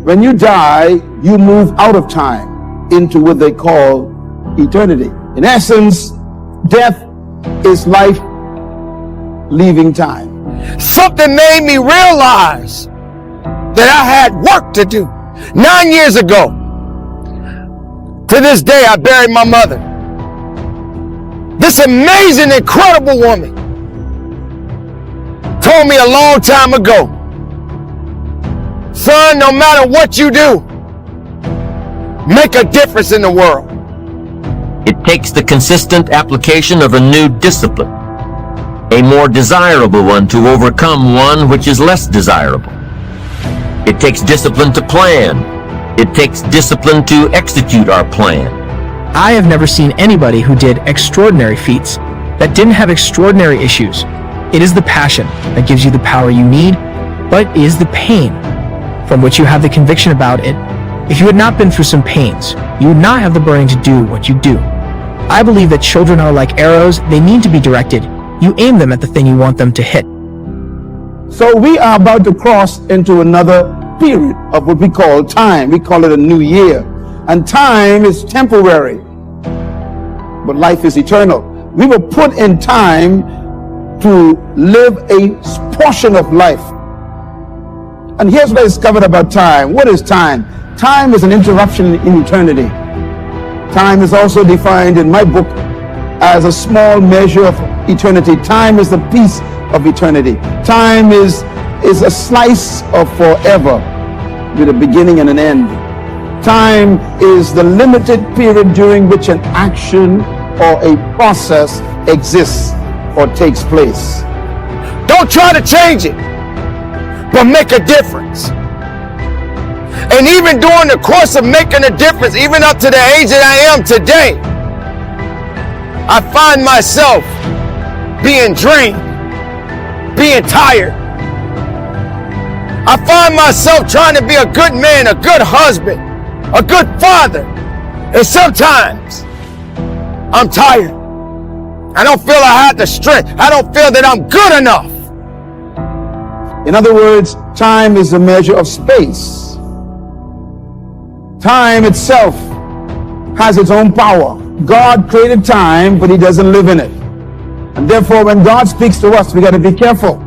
When you die, you move out of time into what they call eternity. In essence, death is life leaving time. Something made me realize that I had work to do. 9 years ago, to this day, I buried my mother. This amazing, incredible woman told me a long time ago, son, no matter what you do, make a difference in the world. It takes the consistent application of a new discipline, a more desirable one, to overcome one which is less desirable. It takes discipline to plan. It takes discipline to execute our plan. I have never seen anybody who did extraordinary feats that didn't have extraordinary issues. It is the passion that gives you the power you need, but it is the pain from which you have the conviction about it. If you had not been through some pains, you would not have the burning to do what you do. I believe that children are like arrows. They need to be directed. You aim them at the thing you want them to hit. So we are about to cross into another period of what we call time. We call it a new year. And time is temporary, but life is eternal. We were put in time to live a portion of life. And here's what I discovered about time. What is time? Time is an interruption in eternity. Time is also defined in my book as a small measure of eternity. Time is the piece of eternity. Time is a slice of forever with a beginning and an end. Time is the limited period during which an action or a process exists or takes place. Don't try to change it, but make a difference. And even during the course of making a difference, even up to the age that I am today, I find myself being drained, being tired. I find myself trying to be a good man, a good husband, a good father. And sometimes I'm tired. I don't feel I have the strength. I don't feel that I'm good enough. In other words, time is a measure of space. Time itself has its own power. God created time, but he doesn't live in it. And therefore, when God speaks to us, we got to be careful.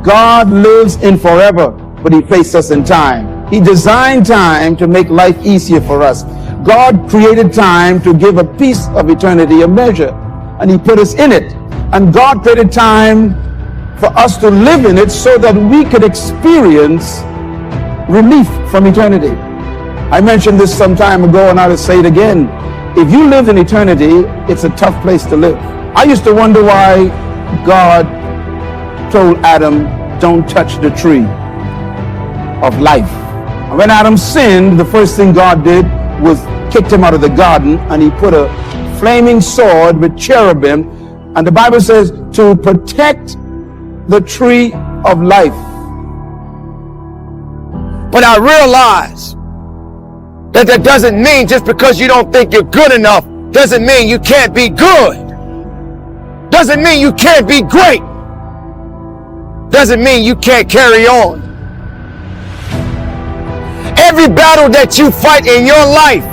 God lives in forever, but he placed us in time. He designed time to make life easier for us. God created time to give a piece of eternity a measure, and he put us in it. And God created time for us to live in it so that we could experience relief from eternity. I mentioned this some time ago, and I'll say it again. If you live in eternity, it's a tough place to live. I used to wonder why God told Adam, don't touch the tree of life. And when Adam sinned, the first thing God did was kicked him out of the garden, and he put a flaming sword with cherubim, and the Bible says to protect the tree of life. But I realize that doesn't mean just because you don't think you're good enough, doesn't mean you can't be good. Doesn't mean you can't be great. Doesn't mean you can't carry on. Every battle that you fight in your life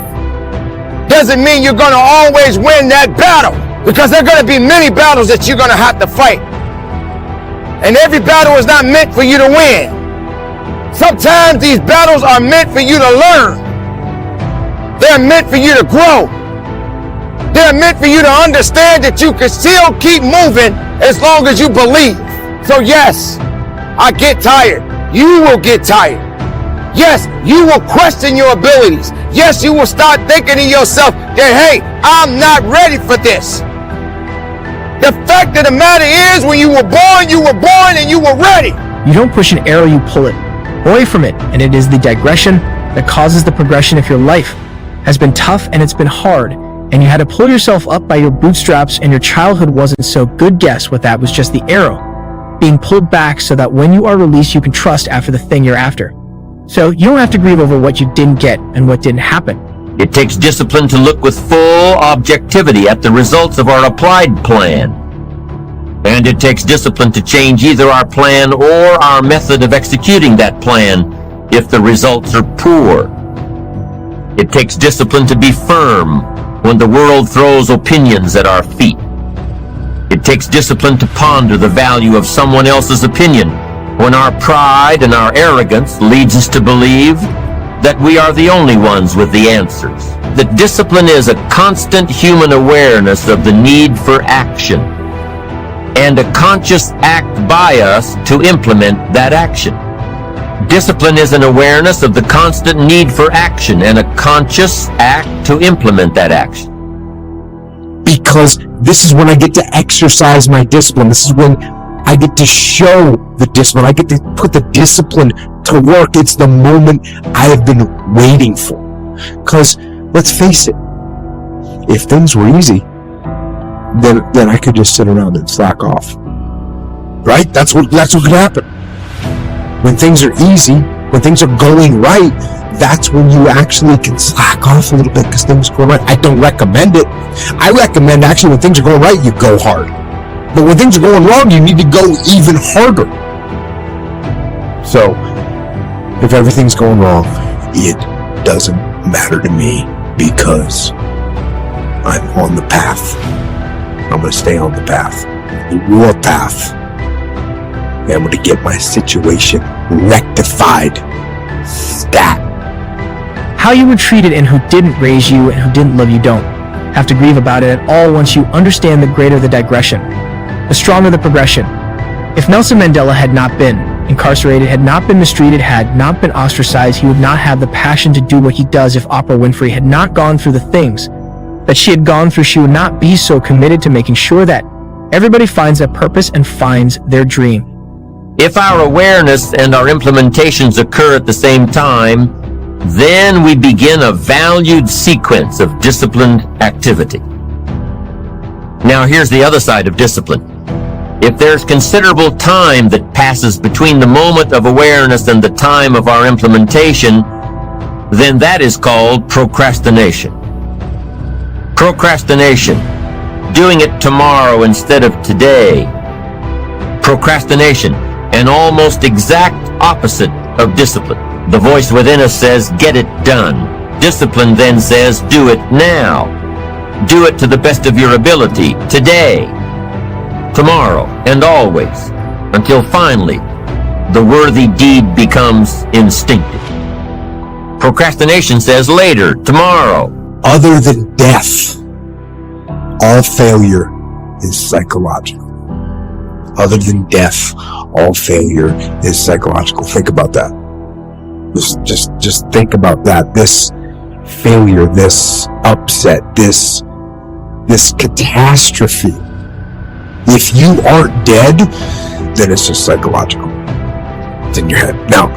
doesn't mean you're going to always win that battle, because there are going to be many battles that you're going to have to fight. And every battle is not meant for you to win. Sometimes these battles are meant for you to learn. They're meant for you to grow. They're meant for you to understand that you can still keep moving as long as you believe. So yes, I get tired. You will get tired. Yes, you will question your abilities. Yes, you will start thinking to yourself that, hey, I'm not ready for this. The fact of the matter is, when you were born and you were ready. You don't push an arrow, you pull it away from it. And it is the digression that causes the progression. If your life has been tough and it's been hard, and you had to pull yourself up by your bootstraps, and your childhood wasn't so good, guess what? That was just the arrow being pulled back so that when you are released, you can trust after the thing you're after. So you don't have to grieve over what you didn't get and what didn't happen. It takes discipline to look with full objectivity at the results of our applied plan. And it takes discipline to change either our plan or our method of executing that plan if the results are poor. It takes discipline to be firm when the world throws opinions at our feet. It takes discipline to ponder the value of someone else's opinion when our pride and our arrogance leads us to believe that we are the only ones with the answers. That discipline is a constant human awareness of the need for action and a conscious act by us to implement that action. Discipline is an awareness of the constant need for action and a conscious act to implement that action. Because this is when I get to exercise my discipline. This is when I get to show the discipline. I get to put the discipline to work. It's the moment I have been waiting for. Because, let's face it, if things were easy, then I could just sit around and slack off. Right? That's what could happen. When things are easy, when things are going right, that's when you actually can slack off a little bit because things go right. I don't recommend it. I recommend actually when things are going right, you go hard. But when things are going wrong, you need to go even harder. So, if everything's going wrong, it doesn't matter to me because I'm on the path. I'm going to stay on the path. The war path. And I'm going to get my situation rectified. Stat. How you were treated and who didn't raise you and who didn't love you don't have to grieve about it at all once you understand the greater the digression, the stronger the progression. If Nelson Mandela had not been incarcerated, had not been mistreated, had not been ostracized, he would not have the passion to do what he does. If Oprah Winfrey had not gone through the things that she had gone through, she would not be so committed to making sure that everybody finds a purpose and finds their dream. If our awareness and our implementations occur at the same time, then we begin a valued sequence of disciplined activity. Now here's the other side of discipline. If there's considerable time that passes between the moment of awareness and the time of our implementation, then that is called procrastination. Procrastination, doing it tomorrow instead of today. Procrastination, an almost exact opposite of discipline. The voice within us says, get it done. Discipline then says, do it now. Do it to the best of your ability, today, tomorrow, and always, until finally, the worthy deed becomes instinctive. Procrastination says later, tomorrow. Other than death, all failure is psychological. Other than death, all failure is psychological. Think about that. Just think about that. This failure, this upset, this catastrophe. If you aren't dead, then it's just psychological. It's in your head. Now,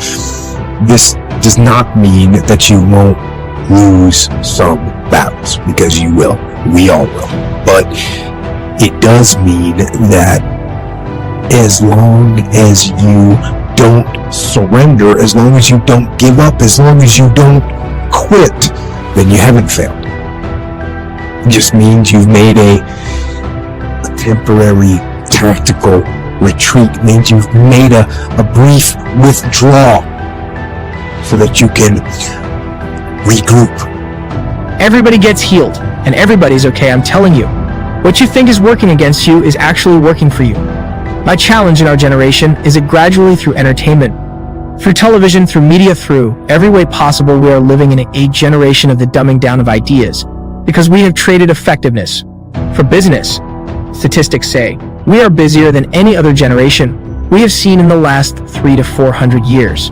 this does not mean that you won't lose some battles, because you will. We all will. But it does mean that as long as you don't surrender, as long as you don't give up, as long as you don't quit, then you haven't failed. It just means you've made a temporary tactical retreat. It means you've made a brief withdrawal so that you can regroup. Everybody gets healed, and everybody's okay, I'm telling you. What you think is working against you is actually working for you. My challenge in our generation is that gradually through entertainment, through television, through media, through every way possible, we are living in a generation of the dumbing down of ideas because we have traded effectiveness for business. Statistics say we are busier than any other generation we have seen in the last 300 to 400 years.